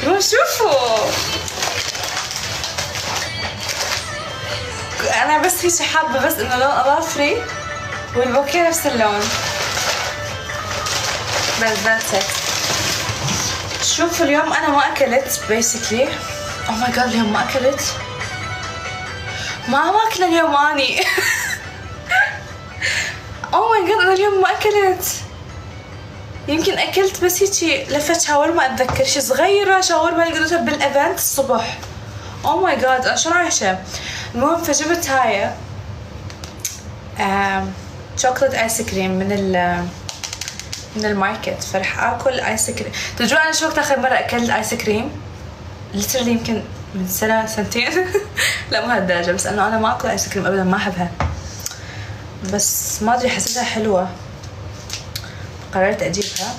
روح شوفوا. انا بس هيك حابه بس انه لون اظافري والبوكيه نفس اللون. بس ذاتس ات. شوفوا اليوم انا ما اكلت بيسكلي. او ماي جاد اليوم ما اكلت. ما اكله اليوم اني. او ماي جاد انا اليوم ما اكلت. يمكن اكلت بس هيك لفه شاورما، اتذكر شي صغيره شاورما اللي قلتها بالايفنت الصبح. او ماي جاد انا شو عايشه. المهم فجبت هاي شوكولات ايس كريم من الماركت، فرح اكل ايس كريم. تدرون انا شو وقت اخر مره اكلت ايس كريم؟ ليترلي يمكن من سنه سنتين. لا مو هالدرجه، بس انه انا ما اكل ايس كريم ابدا، ما احبها، بس ما ادري حسيتها حلوه قررت اجيبها.